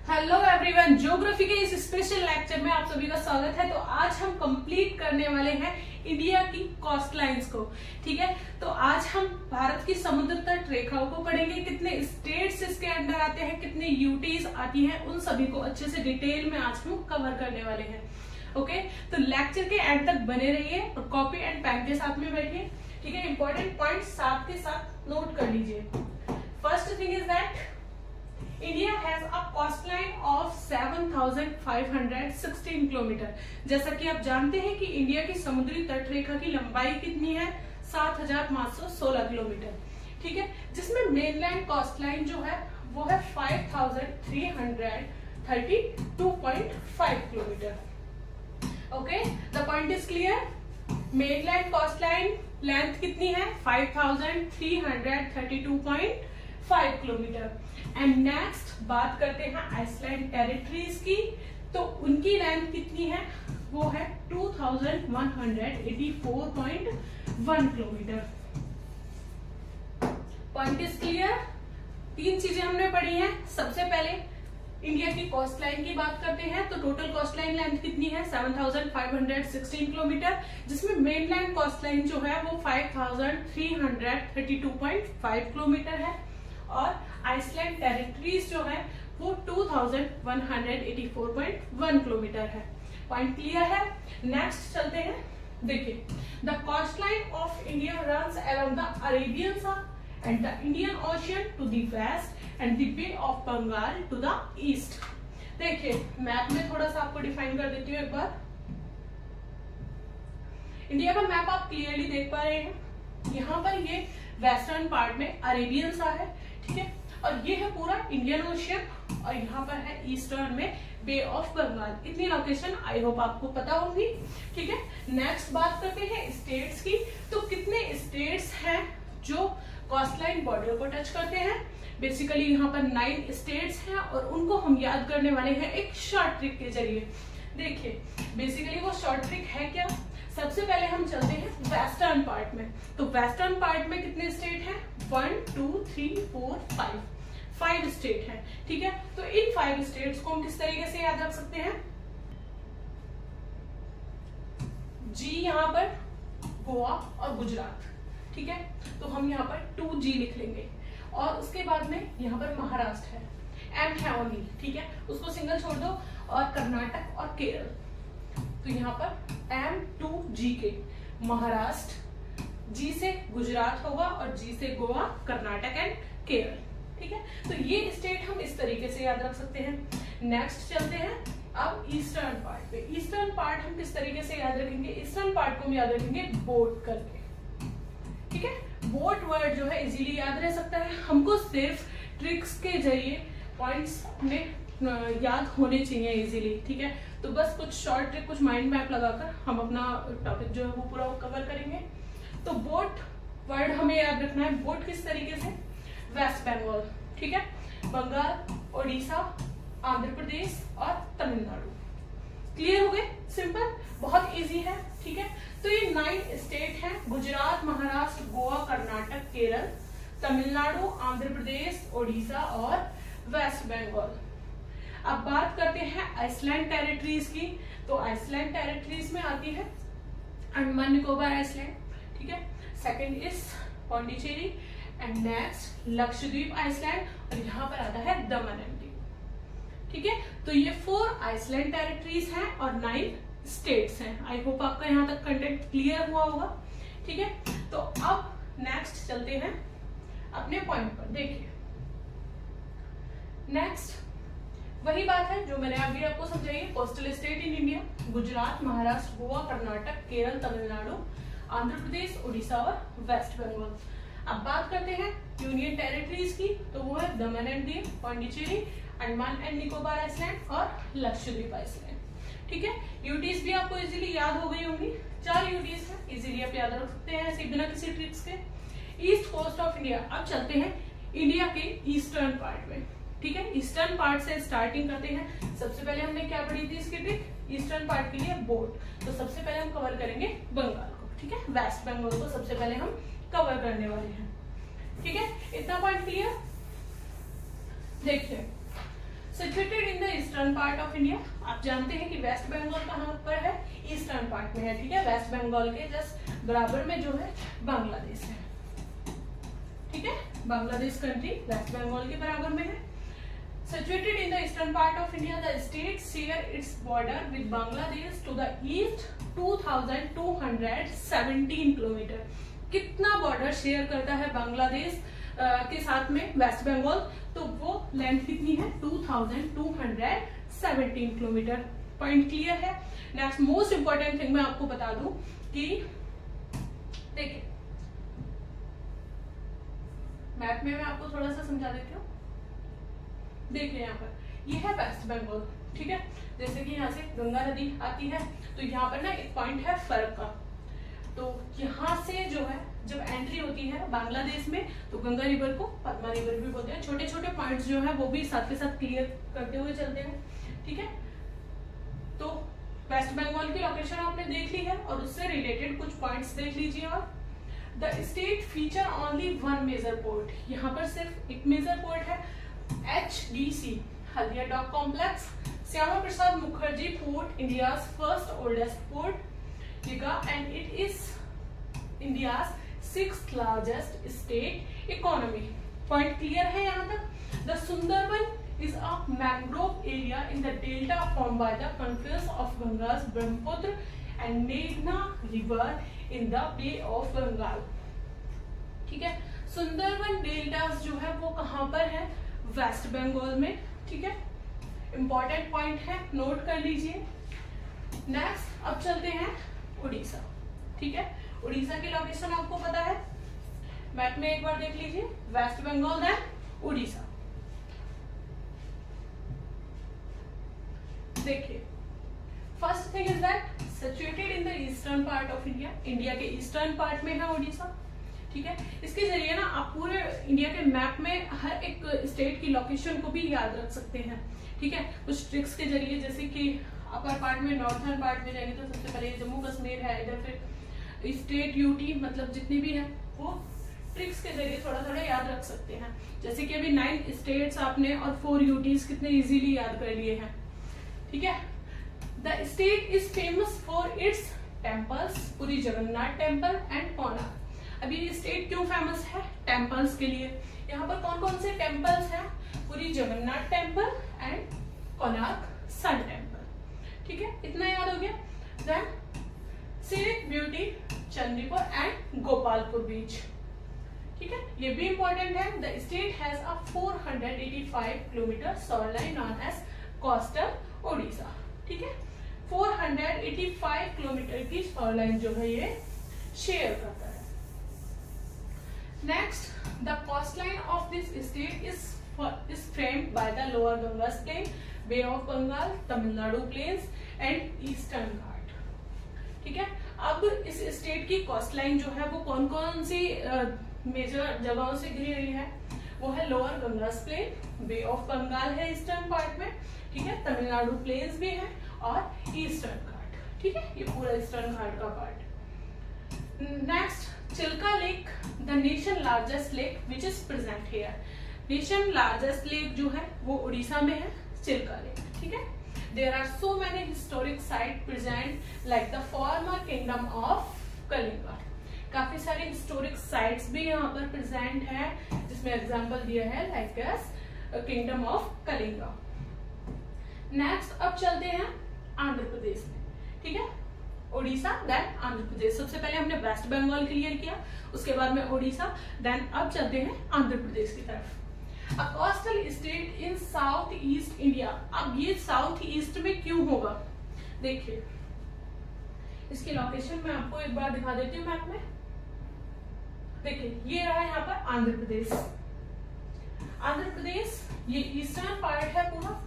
Hello everyone, geography के इस special lecture में आप सभी का स्वागत है। तो आज हम कंप्लीट करने वाले हैं इंडिया की कोस्ट लाइन्स को। ठीक है, तो आज हम भारत की समुद्र तट रेखाओं को पढ़ेंगे, कितने स्टेट्स इसके अंदर आते हैं, कितने यूटीज आती हैं, उन सभी को अच्छे से डिटेल में आज हम कवर करने वाले हैं। ओके, तो लेक्चर के एंड तक बने रहिए और कॉपी एंड पेन के साथ में बैठिए। ठीक है, इंपॉर्टेंट पॉइंट साथ के साथ नोट कर लीजिए। First thing is that India has a coast line of 7,516 kilometre. जैसा कि आप जानते हैं कि इंडिया की समुद्री तट रेखा की लंबाई कितनी है, 7,516 किलोमीटर। ठीक है, जिसमें मेनलैंड कोस्ट लाइन जो है वो है 5,332.5 kilometre. Okay, the point is clear. Mainland coast line length कितनी है, 5,332.5 किलोमीटर। एंड नेक्स्ट बात करते हैं आइसलैंड टेरिटरीज की, तो उनकी लेंथ कितनी है, वो है 2,184.1 किलोमीटर। Point is clear. तीन चीजें हमने पढ़ी हैं। सबसे पहले इंडिया की कोस्ट लाइन की बात करते हैं, तो टोटल कोस्ट लाइन लेंथ कितनी है, 7,516 किलोमीटर, जिसमें मेनलैंड कोस्ट लाइन जो है वो 5,332.5 किलोमीटर है और आइसलैंड टेरिटरीज जो है वो 2,184.1 किलोमीटर है। पॉइंट क्लियर है। नेक्स्ट चलते हैं। देखिए, the coast line of India runs around the Arabian sea and the Indian ocean to the west and the bay of Bengal to the east. देखिए, मैप में थोड़ा सा आपको डिफाइन कर देती हूँ एक बार। इंडिया का मैप आप क्लियरली देख पा रहे हैं। यहाँ पर ये वेस्टर्न पार्ट में अरेबियन सा है, ठीक है, और ये है पूरा इंडियन ओशियन, और यहाँ पर है ईस्टर्न में बे ऑफ बंगाल। इतनी लोकेशन आई होप आपको पता होगी। ठीक है, नेक्स्ट बात करते हैं स्टेट्स की। तो कितने स्टेट्स हैं जो कोस्ट लाइन बॉर्डर को टच करते हैं। बेसिकली यहाँ पर 9 स्टेट्स हैं और उनको हम याद करने वाले हैं एक शॉर्ट ट्रिक के जरिए। देखिए, बेसिकली वो शॉर्ट ट्रिक है क्या। सबसे पहले हम चलते हैं वेस्टर्न पार्ट में। तो वेस्टर्न पार्ट में कितने स्टेट हैं, 1 2 3 4 5 स्टेट हैं। ठीक है, तो इन 5 स्टेट्स को हम किस तरीके से याद रख सकते हैं। जी यहाँ पर गोवा और गुजरात। ठीक है, तो हम यहाँ पर 2G लिख लेंगे और उसके बाद में यहाँ पर महाराष्ट्र है, एम है ओनली। ठीक है, उसको सिंगल छोड़ दो, और कर्नाटक और केरल। तो यहाँ पर M2GK महाराष्ट्र, जी से गुजरात होगा और जी से गोवा, कर्नाटक एंड केरल। ठीक है, तो ये स्टेट हम इस तरीके से याद रख सकते हैं। नेक्स्ट चलते हैं अब ईस्टर्न पार्ट पे। ईस्टर्न पार्ट हम किस तरीके से याद रखेंगे, ईस्टर्न पार्ट को हम याद रखेंगे बोट करके। ठीक है, बोट वर्ड जो है इजीली याद रह सकता है। हमको सिर्फ ट्रिक्स के जरिए पॉइंट्स में याद होने चाहिए इजीली। ठीक है, तो बस कुछ शॉर्ट ट्रिक, कुछ माइंड मैप लगाकर हम अपना टॉपिक जो है वो पूरा कवर करेंगे। तो बोट वर्ड हमें याद रखना है। बोट किस तरीके से, वेस्ट बंगाल, ठीक है, बंगाल, ओडिशा, आंध्र प्रदेश और तमिलनाडु। क्लियर हो गए, सिंपल, बहुत इजी है। ठीक है, तो ये 9 स्टेट हैं, गुजरात, महाराष्ट्र, गोवा, कर्नाटक, केरल, तमिलनाडु, आंध्र प्रदेश, ओडिशा और वेस्ट बंगाल। अब बात करते हैं आइसलैंड टेरिटरीज की। तो आइसलैंड टेरिटरीज में आती है अंडमान निकोबार आइसलैंड, ठीक है, second is Pondicherry and next Lakshadweep island, और यहाँ पर आता है दमन एंड दीव। ठीक है, तो ये 4 आइसलैंड टेरिटरीज हैं और 9 स्टेट्स हैं। आई होप आपका यहाँ तक कंटेंट क्लियर हुआ होगा। ठीक है, तो अब नेक्स्ट चलते हैं अपने पॉइंट पर। देखिए, नेक्स्ट वही बात है जो मैंने अभी आपको समझाई है। Coastal state in India, Gujarat, Maharashtra, Goa, Karnataka, Kerala, Tamil Nadu, Andhra Pradesh, Orissa और वेस्ट बंगाल। अब बात करते हैं यूनियन टेरिटरीज की। तो वो है Daman and Diu, Pondicherry, Andaman and Nicobar island और लक्षद्वीप आइसलैंड। ठीक है, यूटीज भी आपको इजीली याद हो गई होंगी। 4 यूटीज है, इजीली आप याद रख सकते हैं ऐसे बिना किसी ट्रिक्स के। East coast of India. अब चलते हैं इंडिया के ईस्टर्न पार्ट में। ठीक है, ईस्टर्न पार्ट से स्टार्टिंग करते हैं। सबसे पहले हमने क्या पढ़ी थी इसकी ट्रिक, ईस्टर्न पार्ट के लिए बोट। तो सबसे पहले हम कवर करेंगे बंगाल को। ठीक है, वेस्ट बंगाल को सबसे पहले हम कवर करने वाले हैं। ठीक है, इतना पॉइंट क्लियर। देखिए, situated in the eastern part of India. आप जानते हैं कि वेस्ट बंगाल कहाँ पर है, ईस्टर्न पार्ट में है, ठीक है। वेस्ट बंगाल के जस्ट बराबर में जो है बांग्लादेश है, ठीक है। बांग्लादेश कंट्री वेस्ट बंगाल के बराबर में है। Situated in the eastern part of India, the state share its border with Bangladesh to the east 2217 kilometre. कितना बॉर्डर शेयर करता है बांग्लादेश के साथ में वेस्ट बंगाल, तो वो लेंथ कितनी है 2217 किलोमीटर। पॉइंट क्लियर है। नेक्स्ट मोस्ट इंपॉर्टेंट थिंग मैं आपको बता दूं कि देखिए मैप में मैं आपको थोड़ा सा समझा देती हूँ। देखिए यहाँ पर ये है वेस्ट बंगाल, ठीक है। जैसे कि यहाँ से गंगा नदी आती है, तो यहाँ पर ना एक पॉइंट है फर्क का। तो यहाँ से जो है जब एंट्री होती है बांग्लादेश में, तो गंगा रिवर को पद्मा रिवर भी बोलते हैं। छोटे छोटे पॉइंट्स जो है वो भी साथ के साथ क्लियर करते हुए चलते हैं, ठीक है। तो वेस्ट बंगाल की लोकेशन आपने देख ली है और उससे रिलेटेड कुछ पॉइंट्स देख लीजिए। और the state feature only one major port. यहाँ पर सिर्फ एक मेजर पोर्ट है, HDC Haldia dock complex. Shyama Prasad Mukherjee port, India's first oldest port, and it is India's 6th largest state economy. Point clear है यहाँ तक। The Sundarban is a mangrove area in the delta formed by the confluence of Ganga's Brahmaputra and Meghna river in the Bay of Bengal, ठीक है। Sundarban deltas जो है वो कहाँ पर है, वेस्ट बंगाल में, ठीक है। इंपॉर्टेंट पॉइंट है, नोट कर लीजिए। नेक्स्ट अब चलते हैं उड़ीसा, ठीक है। उड़ीसा की लोकेशन आपको पता है, मैप में एक बार देख लीजिए, वेस्ट बंगाल देन उड़ीसा। देखिए first thing is that situated in the eastern part of India. India के ईस्टर्न पार्ट में है उड़ीसा, ठीक है। इसके जरिए ना आप पूरे इंडिया के मैप में हर एक स्टेट की लोकेशन को भी याद रख सकते हैं, ठीक है। कुछ ट्रिक्स के जरिए, जैसे कि अपर पार्ट में, नॉर्थर्न पार्ट में जाएंगे तो सबसे पहले जम्मू कश्मीर है, इधर फिर स्टेट यूटी, मतलब जितनी भी है वो ट्रिक्स के जरिए थोड़ा थोड़ा याद रख सकते हैं। जैसे कि अभी 9 स्टेट्स आपने और 4 यूटीज कितने इजीली याद कर लिए हैं, ठीक है। The state is famous for its temples, Puri Jagannath temple and Konark. अभी ये स्टेट क्यों फेमस है, टेम्पल्स के लिए। यहाँ पर कौन कौन से टेम्पल्स हैं, Puri Jagannath temple and Konark sun temple, ठीक है। इतना याद हो गया। Then scenic beauty Chandipur and Gopalpur beach, ठीक है, ये भी इंपॉर्टेंट है। The state has a 485 kilometre shoreline known as coastal Odisha, ठीक है। 485 किलोमीटर की शोरलाइन जो है ये शेयर करता है। Next, the coastline of this state is framed by the lower Ganges plain, Bay of Bengal, Tamil Nadu plains and Eastern Ghat, ठीक है। अब इस स्टेट की कोस्ट लाइन जो है वो कौन कौन सी मेजर जगहों से घिरी हुई है, वो है lower Ganges plain, Bay of Bengal है ईस्टर्न पार्ट में, ठीक है। तमिलनाडु प्लेन्स भी है और ईस्टर्न घाट, ठीक है। ये पूरा ईस्टर्न घाट का part. Next, Chilka lake, the nation largest lake which is present here. Nation largest lake जो है वो उड़ीसा में है, चिल्का लेक, ठीक है। There are so many historic site present like the former kingdom of Kalinga. काफी सारे हिस्टोरिक साइट्स भी यहाँ पर प्रेजेंट है, जिसमें एग्जांपल दिया है like kingdom of Kalinga. Next अब चलते हैं आंध्र प्रदेश में, ठीक है। ओडिशा देन आंध्र प्रदेश। सबसे पहले हमने वेस्ट बंगाल क्लियर किया, उसके बाद में ओडिशा, देन अब चलते हैं आंध्र प्रदेश की तरफ। A coastal state in south east India. अब ये साउथ ईस्ट में क्यों होगा, देखिए इसकी लोकेशन मैं आपको एक बार दिखा देती हूँ मैप में। देखिए ये रहा यहाँ पर आंध्र प्रदेश। आंध्र प्रदेश ये ईस्टर्न पार्ट है पूरा,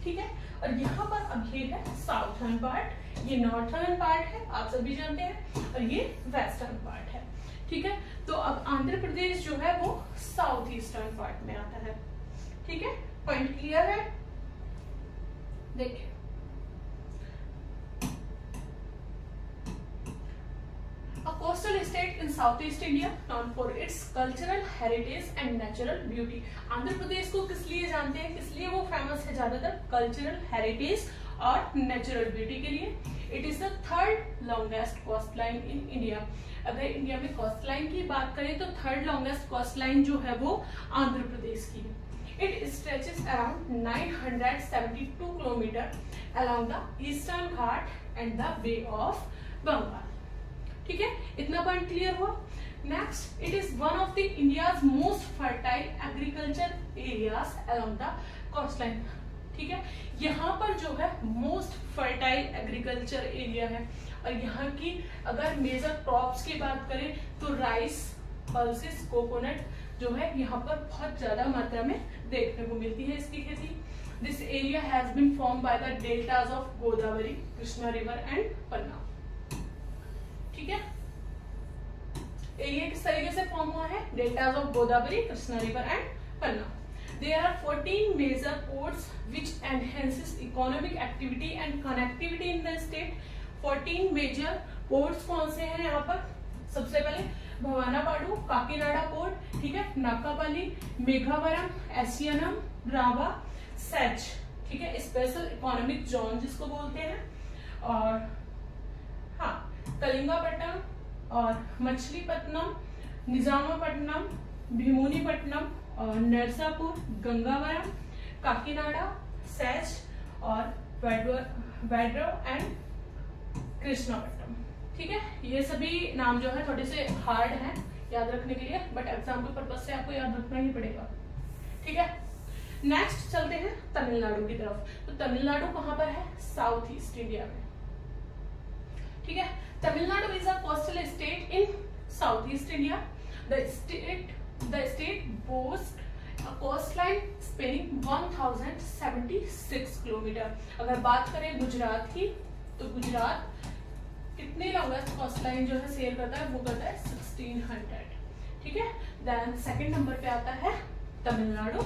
ठीक है। और यहाँ पर अब ये है साउथर्न पार्ट, ये नॉर्थर्न पार्ट है, आप सभी जानते हैं, और ये वेस्टर्न पार्ट है, ठीक है। तो अब आंध्र प्रदेश जो है वो साउथ ईस्टर्न पार्ट में आता है, ठीक है। पॉइंट क्लियर है। देखिए A coastal state in south east India, known for its cultural heritage and natural beauty. Andhra Pradesh को किस लिए जानते हैं, किस लिए वो फेमस है ज्यादातर, कल्चरल हेरिटेज और नेचुरल ब्यूटी के लिए। It is the third longest coast line in India. अगर इंडिया में कोस्ट लाइन की बात करें तो थर्ड लॉन्गेस्ट कोस्ट लाइन जो है वो आंध्र प्रदेश की है। It stretches around 972 kilometer along the Eastern Ghat and the Bay of Bengal. ठीक है, इतना पॉइंट क्लियर हुआ। Next, it is one of the India's most fertile agriculture areas along the coastline। ठीक है, यहाँ पर जो है मोस्ट फर्टाइल एग्रीकल्चर एरिया है और यहाँ की अगर मेजर क्रॉप्स की बात करें तो राइस, पल्सेस, कोकोनट जो है यहाँ पर बहुत ज्यादा मात्रा में देखने को मिलती है इसकी खेती। This area has been form by the deltas of Godavari, Krishna river and Panna. ठीक है, एरिया किस तरीके से फॉर्म हुआ है, deltas of Godavari, Krishna river and Panna. There are 14 major ports which enhances economic activity and connectivity in the state। 14 major ports कौन से हैं यहाँ पर, सबसे पहले भवानापाडु, काकीनाडा पोर्ट, ठीक है, नाकापल्ली, मेघावरम, एसियनम, रावा, सेच, ठीक है, स्पेशल इकोनॉमिक जोन जिसको बोलते हैं, और हाँ कलिंगापट्टनम और मछलीपट्टनम, निजामापट्टनम, भीमुनीपट्टनम और नरसापुर, गंगावरम, काकीनाडा, सेच और वेड्रो एंड कृष्णापट्टनम। ठीक है, ये सभी नाम जो है थोड़े से हार्ड हैं याद रखने के लिए, बट एग्जाम्पल पर्पज से आपको याद रखना ही पड़ेगा। ठीक है, नेक्स्ट चलते हैं तमिलनाडु की तरफ। तो तमिलनाडु कहाँ पर है, साउथ ईस्ट इंडिया में। ठीक है, Tamil Nadu is a coastal state in south east India. The state boasts a coastline spanning 1076 kilometre. अगर बात करें गुजरात की तो गुजरात कितने लॉन्गेस्ट कोस्टलाइन जो है शेयर करता है, वो करता है 1600। ठीक है, देन सेकंड नंबर पे आता है तमिलनाडु।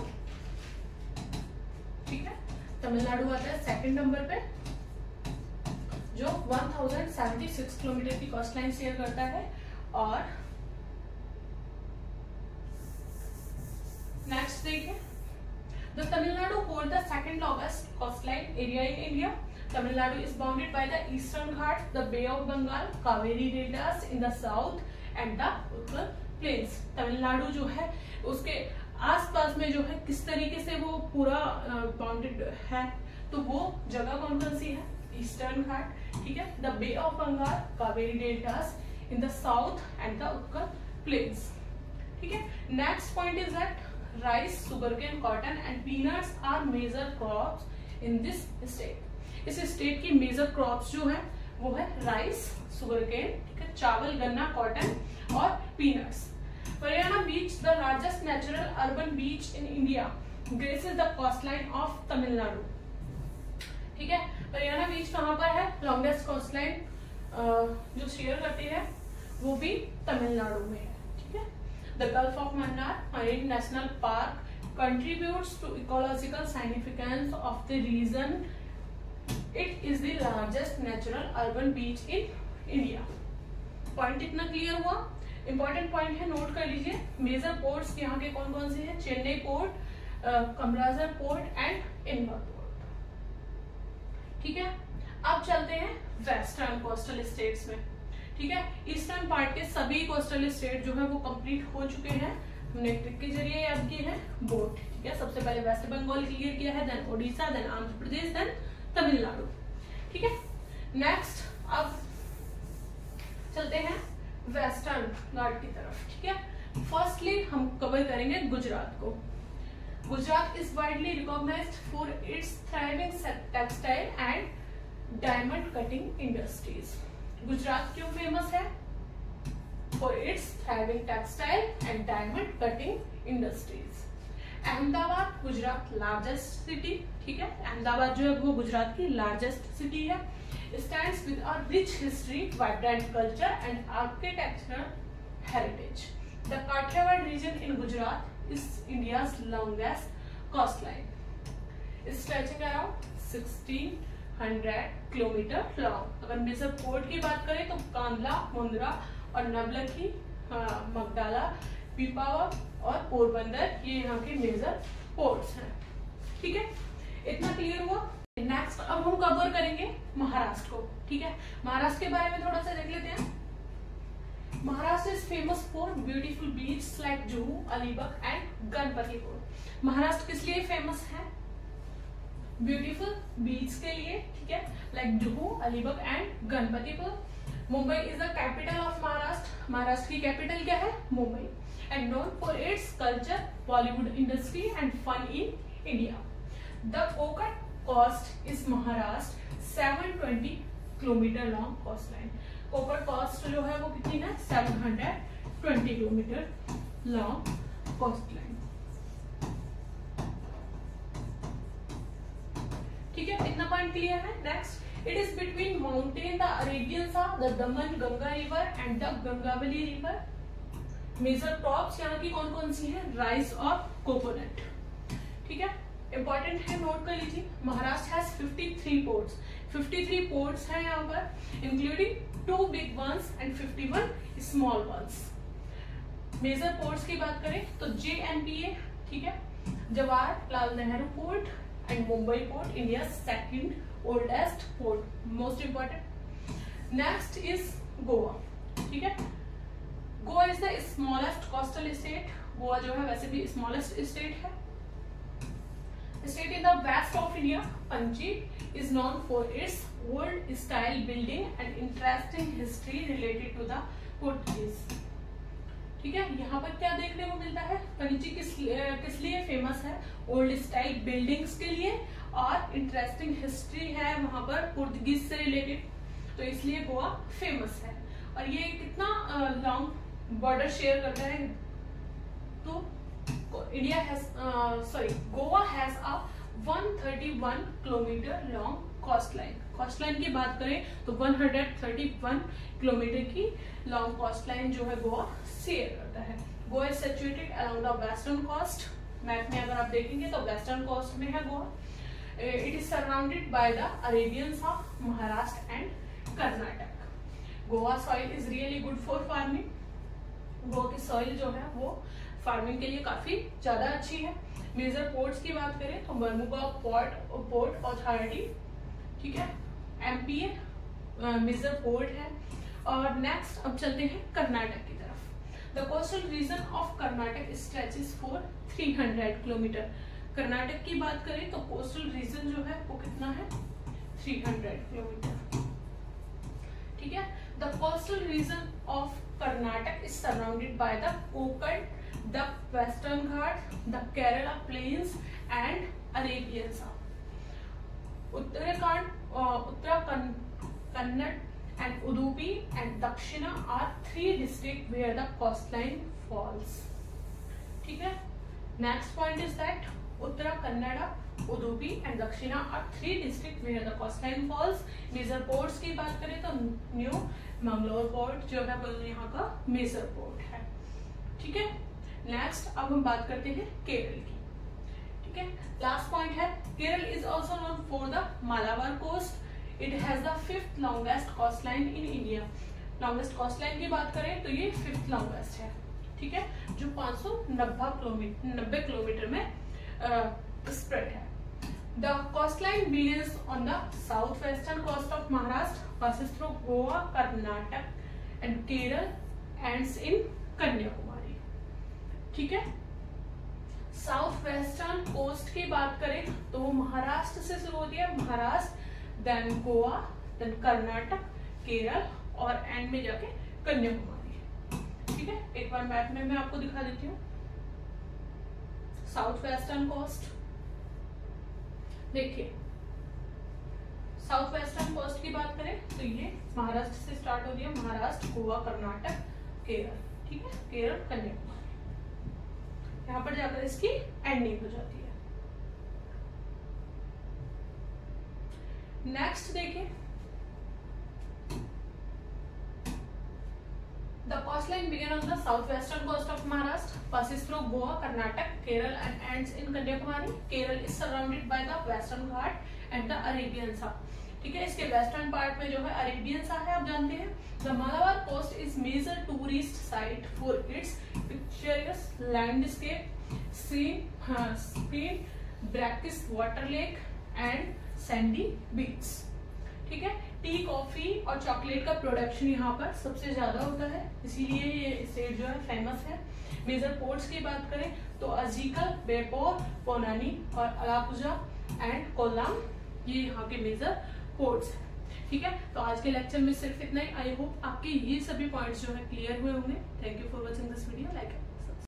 ठीक है, तमिलनाडु आता है सेकंड नंबर पे जो 1076 किलोमीटर की कोस्टलाइन शेयर करता है। और नेक्स्ट देखिए, the Tamil Nadu hold the second longest coastline area in India. Tamil Nadu is bounded by the Eastern Ghats, the Bay of Bengal, Kaveri deltas in the south and the Utkal plains। Tamil Nadu जो है उसके आसपास में जो है किस तरीके से वो पूरा बाउंडेड है, तो वो जगह कौन कौन सी है, ईस्टर्न घाट, ठीक है, the bay of Bengal, Kaveri deltas in the south and the Utkal plains. ठीक है, next point is that rice, sugarcane, cotton and peanuts are major crops in this state. इस स्टेट की मेजर क्रॉप्स जो है वो है राइस, सुगरकेन, ठीक है, चावल, गन्ना, कॉटन और peanuts. Pariyana beach, the largest natural urban beach in India, graces the coastline of Tamil Nadu. ठीक है, परियाना बीच कहाँ पर है, लॉन्गेस्ट कोस्टलाइन जो शेयर करती है वो भी तमिलनाडु में है। ठीक है, the gulf of Mannar marine national park contributes to ecological significance of the region। It is the largest natural urban beach in India। Point इतना क्लियर हुआ, इंपॉर्टेंट पॉइंट है, नोट कर लीजिए। मेजर पोर्ट्स यहाँ के कौन कौन से हैं, Chennai port, Kamarajar port and Indore port. ठीक है, अब चलते हैं वेस्टर्न कोस्टल स्टेट्स में। ठीक है, ईस्टर्न पार्ट के सभी कोस्टल स्टेट जो है वो कंप्लीट हो चुके हैं, हमने ट्रिक के जरिए याद किए हैं, बोट। ठीक है, सबसे पहले वेस्ट बंगाल क्लियर किया है, then Odisha, then Andhra Pradesh, then Tamil Nadu. ठीक है, नेक्स्ट अब चलते हैं वेस्टर्न घाट की तरफ। ठीक है, फर्स्टली हम कवर करेंगे गुजरात को। Gujarat is widely recognised for its thriving textile and diamond cutting industries. Gujarat क्यों फेमस है, for its thriving textile and diamond cutting industries। Ahmedabad Gujarat largest city. ठीक है, अहमदाबाद जो है वो गुजरात की लार्जेस्ट सिटी है। stands with a rich history, vibrant culture and architectural heritage। The Kathiawar region in Gujarat is India's longest coastline, stretching around 1600 kilometre long. अगर major port की बात करें तो कांडला, मुंद्रा और नवलखी मगडाला, पीपावाव और पोरबंदर, ये यहाँ के मेजर पोर्ट्स हैं। ठीक है, इतना क्लियर हुआ। नेक्स्ट अब हम कवर करेंगे महाराष्ट्र को। ठीक है, महाराष्ट्र के बारे में थोड़ा सा देख लेते हैं। Maharashtra is famous for beautiful beach like Juhu, Alibag and Ganpatipur. Maharashtra किस लिए फेमस है? ब्यूटीफुल बीच के लिए। ठीक है, like Juhu, Alibag and Ganpatipur. Mumbai is the capital of Maharashtra. Maharashtra की कैपिटल क्या है? Mumbai. And known for its culture, Bollywood industry and fun in India. The Konkan coast is Maharashtra 720 kilometre long coast line. Konkan coast जो है वो कितनी है? 720 किलोमीटर लॉन्ग कोस्ट लाइन। ठीक है, इतना पॉइंट क्लियर है। Next, it is between mountain the Arabian sea, the Daman Ganga river and the Gangavali river. Major crops यहाँ की कौन कौन सी है? राइस और कोकोनट। ठीक है, इंपॉर्टेंट है, नोट कर लीजिए। Maharashtra has 53 ports. 53 पोर्ट्स हैं यहाँ पर, including 2 big ones and 51 small ones. Major ports की बात करें तो JNPA, ठीक है, Jawaharlal Nehru port and Mumbai port, India's second oldest port, most important. Next is Goa. ठीक है, Goa is the smallest coastal state. Goa जो है वैसे भी smallest state है। State in the west of India, Panji is known for its old style building and interesting history related to the Portuguese. ठीक है, यहाँ पर क्या देखने को मिलता है? पणजी किस लिए फेमस है? ओल्ड स्टाइल बिल्डिंग्स के लिए और इंटरेस्टिंग हिस्ट्री है वहां पर पुर्तगीज से रिलेटेड, तो इसलिए गोवा फेमस है। और ये कितना लॉन्ग बॉर्डर शेयर करता है? तो India has Goa has a 131 kilometre long coast line. Coast line की बात करें तो 131 किलोमीटर की लॉन्ग कोस्ट लाइन जो है गोवा शेयर करता है। Goa is situated along the western coast. Map में अगर आप देखेंगे तो वेस्टर्न कोस्ट में है Goa. It is surrounded by the Arabian sea, Maharashtra and Karnataka. Goa soil is really good for farming. Goa की सॉइल जो है वो फार्मिंग के लिए काफी ज्यादा अच्छी है। मेजर पोर्ट्स की बात करें तो मर्मुगांव पोर्ट अथॉरिटी, ठीक है, MPA मेजर पोर्ट है। और नेक्स्ट अब चलते हैं कर्नाटक की तरफ। The coastal region of Karnataka stretches for 300 kilometre. Karnataka की बात करें तो कोस्टल रीजन जो है वो कितना है? 300 किलोमीटर। ठीक है, the coastal region of Karnataka is surrounded by the Konkan, the western Ghat, the Kerala plains and Arabian sea. Uttarakhand, Kannada and Udupi and Dakshina are 3 districts where the coastline falls. ठीक है, next point is that Uttara Kannada, Udupi and Dakshina are 3 districts where the coastline falls. Major ports की बात करें तो new Mangalore port जो है वो यहाँ का मेजर पोर्ट है। ठीक है, नेक्स्ट अब हम बात करते हैं केरल की। ठीक है, लास्ट पॉइंट है Kerala is also known for the Malabar coast. It has the 5th longest coast line in India. Longest coast line की बात करें तो ये 5th लॉन्गेस्ट है। ठीक है, जो 590 किलोमीटर में स्प्रेड है। The coast line begins on the south western coast of Maharashtra, passes through Goa, Karnataka and Kerala, ends in Kanyakumari. ठीक है, साउथ वेस्टर्न कोस्ट की बात करें तो वो महाराष्ट्र से शुरू होती है, महाराष्ट्र, देन गोवा, देन कर्नाटक, केरल और एंड में जाके कन्याकुमारी। ठीक है, एक बार मैप में मैं आपको दिखा देती हूँ। साउथ वेस्टर्न कोस्ट देखिए, साउथ वेस्टर्न कोस्ट की बात करें तो ये महाराष्ट्र से स्टार्ट होती है, महाराष्ट्र, गोवा, कर्नाटक, केरल। ठीक है, केरल, कन्याकुमारी, यहाँ पर जाकर इसकी एंडिंग हो जाती है। नेक्स्ट देखिए, the coast line begin on the south western coast of Maharashtra, passes through Goa, Karnataka, Kerala and ends in Kanyakumari. Kerala is surrounded by the western Ghat and the Arabian Sea। ठीक है। इसके वेस्टर्न पार्ट में जो है अरेबियन सा है, आप जानते हैं। The Malabar coast is major tourist site for its picturesque landscape, scene, brackish water lake and sandy beach, ठीक है। टी, कॉफी और चॉकलेट का प्रोडक्शन यहाँ पर सबसे ज्यादा होता है, इसीलिए ये स्टेट जो है फेमस है। मेजर पोर्ट्स की बात करें तो अजीकल, बेपोर, पोनानी और अलापुजा एंड कोल्लाम, ये यहाँ के मेजर पोर्ट्स हैं, ठीक है। तो आज के लेक्चर में सिर्फ इतना ही। आई होप आपके ये सभी पॉइंट्स जो है क्लियर हुए होंगे। Thank you for watching this video. Like